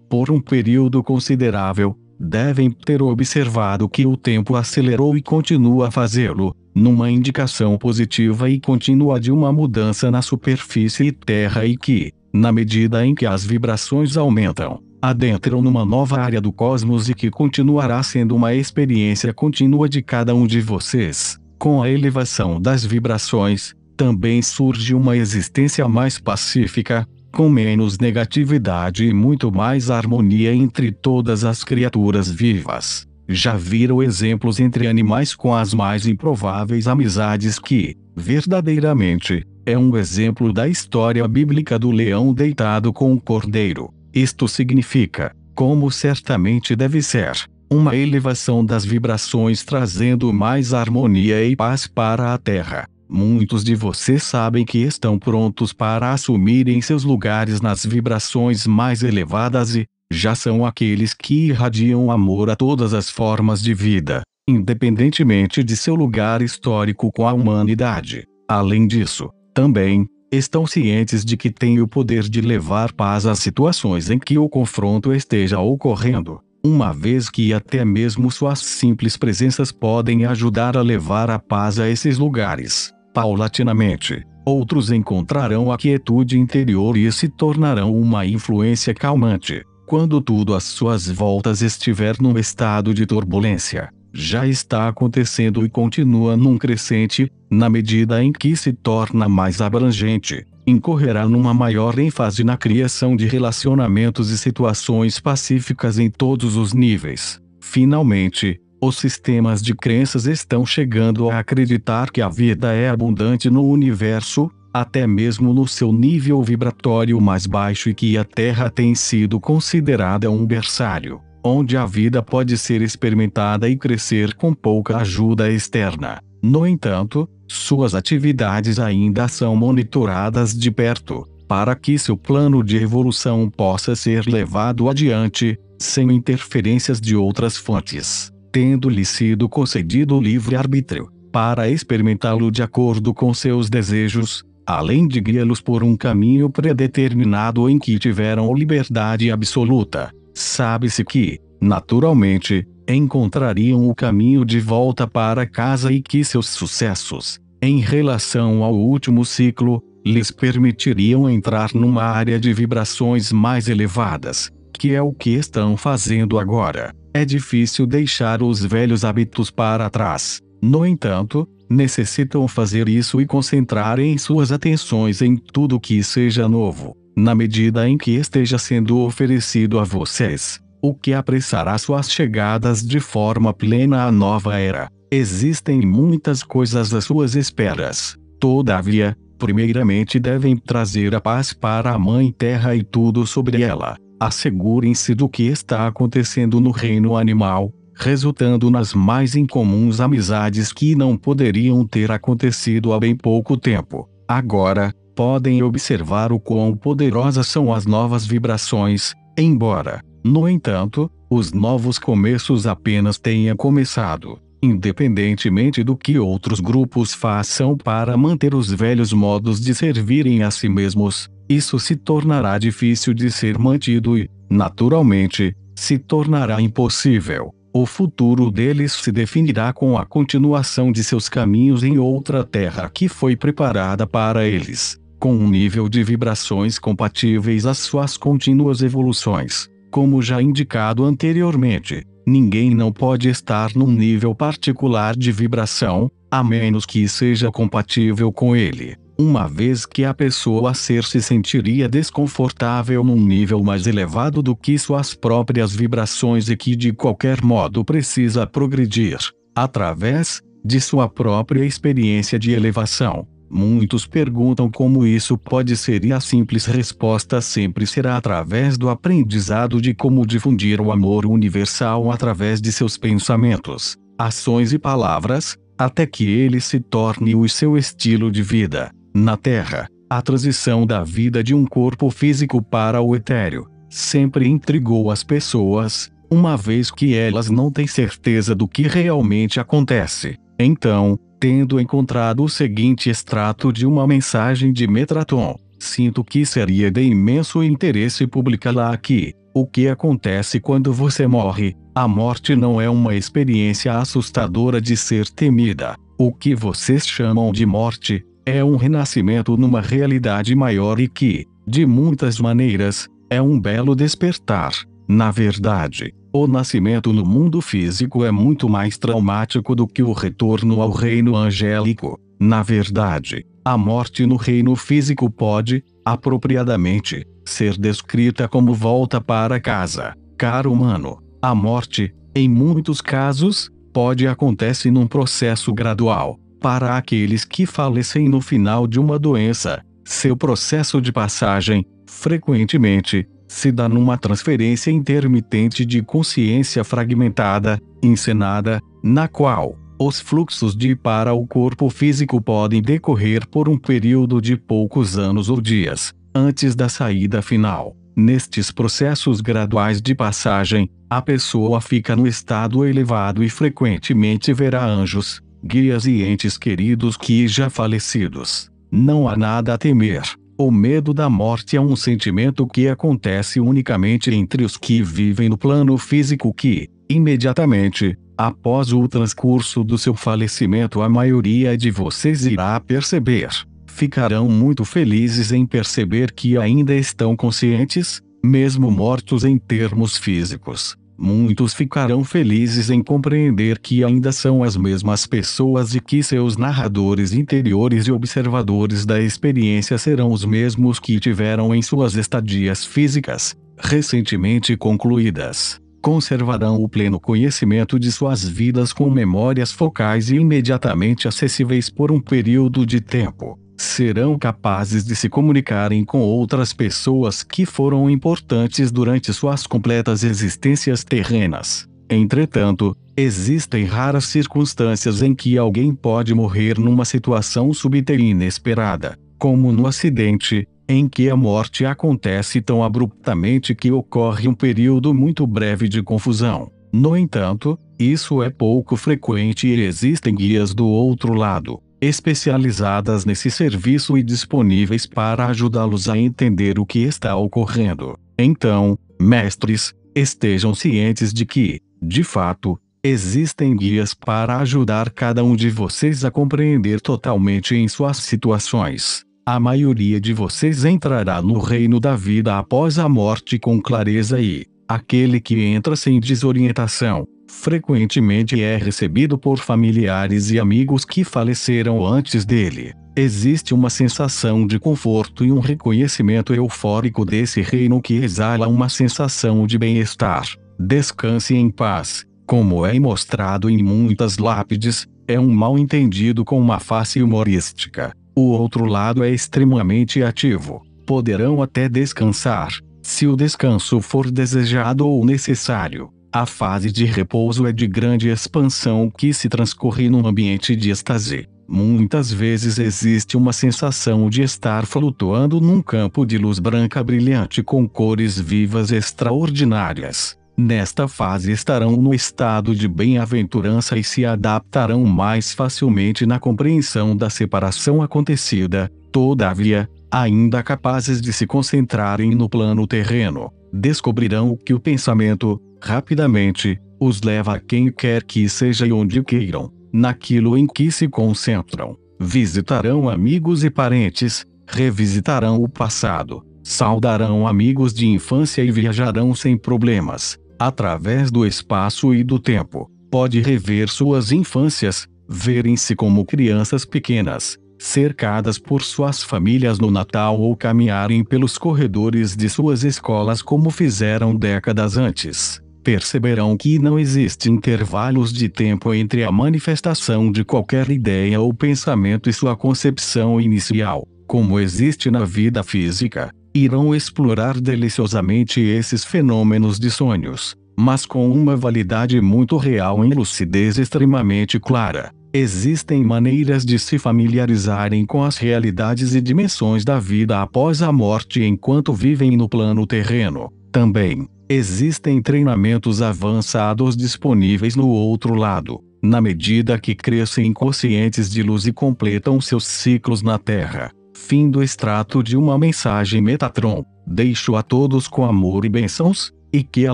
por um período considerável, devem ter observado que o tempo acelerou e continua a fazê-lo, numa indicação positiva e contínua de uma mudança na superfície terra e que, na medida em que as vibrações aumentam, adentram numa nova área do cosmos e que continuará sendo uma experiência contínua de cada um de vocês. Com a elevação das vibrações, também surge uma existência mais pacífica, com menos negatividade e muito mais harmonia entre todas as criaturas vivas. Já viram exemplos entre animais com as mais improváveis amizades que, verdadeiramente, é um exemplo da história bíblica do leão deitado com o cordeiro. Isto significa, como certamente deve ser, uma elevação das vibrações trazendo mais harmonia e paz para a Terra. Muitos de vocês sabem que estão prontos para assumirem seus lugares nas vibrações mais elevadas e já são aqueles que irradiam amor a todas as formas de vida, independentemente de seu lugar histórico com a humanidade. Além disso, também, estão cientes de que têm o poder de levar paz às situações em que o confronto esteja ocorrendo, uma vez que até mesmo suas simples presenças podem ajudar a levar a paz a esses lugares. Paulatinamente, outros encontrarão a quietude interior e se tornarão uma influência calmante, quando tudo às suas voltas estiver num estado de turbulência. Já está acontecendo e continua num crescente, na medida em que se torna mais abrangente, incorrerá numa maior ênfase na criação de relacionamentos e situações pacíficas em todos os níveis. Finalmente, os sistemas de crenças estão chegando a acreditar que a vida é abundante no universo, até mesmo no seu nível vibratório mais baixo e que a Terra tem sido considerada um berçário, onde a vida pode ser experimentada e crescer com pouca ajuda externa. No entanto, suas atividades ainda são monitoradas de perto, para que seu plano de evolução possa ser levado adiante, sem interferências de outras fontes, tendo-lhe sido concedido livre-arbítrio, para experimentá-lo de acordo com seus desejos, além de guiá-los por um caminho predeterminado em que tiveram liberdade absoluta. Sabe-se que, naturalmente, encontrariam o caminho de volta para casa e que seus sucessos, em relação ao último ciclo, lhes permitiriam entrar numa área de vibrações mais elevadas, que é o que estão fazendo agora. É difícil deixar os velhos hábitos para trás. No entanto, necessitam fazer isso e concentrarem suas atenções em tudo que seja novo, na medida em que esteja sendo oferecido a vocês, o que apressará suas chegadas de forma plena à nova era. Existem muitas coisas às suas esperas. Todavia, primeiramente devem trazer a paz para a Mãe Terra e tudo sobre ela. Assegurem-se do que está acontecendo no reino animal, resultando nas mais incomuns amizades que não poderiam ter acontecido há bem pouco tempo. Agora, podem observar o quão poderosas são as novas vibrações, embora, no entanto, os novos começos apenas tenham começado. Independentemente do que outros grupos façam para manter os velhos modos de servirem a si mesmos, isso se tornará difícil de ser mantido e, naturalmente, se tornará impossível. O futuro deles se definirá com a continuação de seus caminhos em outra terra que foi preparada para eles, com um nível de vibrações compatíveis às suas contínuas evoluções. Como já indicado anteriormente, ninguém não pode estar num nível particular de vibração, a menos que seja compatível com ele, uma vez que a pessoa a ser se sentiria desconfortável num nível mais elevado do que suas próprias vibrações e que de qualquer modo precisa progredir, através de sua própria experiência de elevação. Muitos perguntam como isso pode ser e a simples resposta sempre será através do aprendizado de como difundir o amor universal através de seus pensamentos, ações e palavras, até que ele se torne o seu estilo de vida. Na Terra, a transição da vida de um corpo físico para o etéreo sempre intrigou as pessoas, uma vez que elas não têm certeza do que realmente acontece. Então, tendo encontrado o seguinte extrato de uma mensagem de Metatron, sinto que seria de imenso interesse publicá-la aqui. O que acontece quando você morre? A morte não é uma experiência assustadora de ser temida. O que vocês chamam de morte é um renascimento numa realidade maior e que, de muitas maneiras, é um belo despertar. Na verdade, o nascimento no mundo físico é muito mais traumático do que o retorno ao reino angélico. Na verdade, a morte no reino físico pode, apropriadamente, ser descrita como volta para casa. Caro humano, a morte, em muitos casos, pode acontecer num processo gradual. Para aqueles que falecem no final de uma doença, seu processo de passagem, frequentemente, se dá numa transferência intermitente de consciência fragmentada, encenada, na qual os fluxos de ir para o corpo físico podem decorrer por um período de poucos anos ou dias, antes da saída final. Nestes processos graduais de passagem, a pessoa fica no estado elevado e frequentemente verá anjos, guias e entes queridos que já falecidos. Não há nada a temer. O medo da morte é um sentimento que acontece unicamente entre os que vivem no plano físico que, imediatamente, após o transcurso do seu falecimento, a maioria de vocês irá perceber. Ficarão muito felizes em perceber que ainda estão conscientes, mesmo mortos em termos físicos. Muitos ficarão felizes em compreender que ainda são as mesmas pessoas e que seus narradores interiores e observadores da experiência serão os mesmos que tiveram em suas estadias físicas, recentemente concluídas. Conservarão o pleno conhecimento de suas vidas com memórias focais e imediatamente acessíveis por um período de tempo. Serão capazes de se comunicarem com outras pessoas que foram importantes durante suas completas existências terrenas. Entretanto, existem raras circunstâncias em que alguém pode morrer numa situação súbita e inesperada, como no acidente, em que a morte acontece tão abruptamente que ocorre um período muito breve de confusão. No entanto, isso é pouco frequente e existem guias do outro lado, especializadas nesse serviço e disponíveis para ajudá-los a entender o que está ocorrendo. Então, mestres, estejam cientes de que, de fato, existem guias para ajudar cada um de vocês a compreender totalmente em suas situações. A maioria de vocês entrará no reino da vida após a morte com clareza e, aquele que entra sem desorientação, frequentemente é recebido por familiares e amigos que faleceram antes dele. Existe uma sensação de conforto e um reconhecimento eufórico desse reino que exala uma sensação de bem-estar. Descanse em paz. Como é mostrado em muitas lápides, é um mal-entendido com uma face humorística. O outro lado é extremamente ativo. Poderão até descansar, se o descanso for desejado ou necessário. A fase de repouso é de grande expansão que se transcorre num ambiente de êxtase. Muitas vezes existe uma sensação de estar flutuando num campo de luz branca brilhante com cores vivas extraordinárias. Nesta fase estarão no estado de bem-aventurança e se adaptarão mais facilmente na compreensão da separação acontecida. Todavia, ainda capazes de se concentrarem no plano terreno, descobrirão que o pensamento, rapidamente, os leva a quem quer que seja e onde queiram, naquilo em que se concentram. Visitarão amigos e parentes, revisitarão o passado, saudarão amigos de infância e viajarão sem problemas, através do espaço e do tempo. Pode rever suas infâncias, verem-se como crianças pequenas, cercadas por suas famílias no Natal ou caminharem pelos corredores de suas escolas como fizeram décadas antes. Perceberão que não existe intervalos de tempo entre a manifestação de qualquer ideia ou pensamento e sua concepção inicial, como existe na vida física. Irão explorar deliciosamente esses fenômenos de sonhos, mas com uma validade muito real em lucidez extremamente clara. Existem maneiras de se familiarizarem com as realidades e dimensões da vida após a morte enquanto vivem no plano terreno. Também, existem treinamentos avançados disponíveis no outro lado, na medida que crescem conscientes de luz e completam seus ciclos na Terra. Fim do extrato de uma mensagem Metatron. Deixo a todos com amor e bênçãos. e que a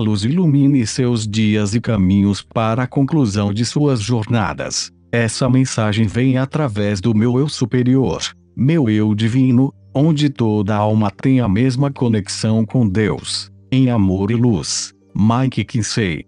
luz ilumine seus dias e caminhos para a conclusão de suas jornadas. Essa mensagem vem através do meu eu superior, meu eu divino, onde toda alma tem a mesma conexão com Deus, em amor e luz. Mike Kinsey.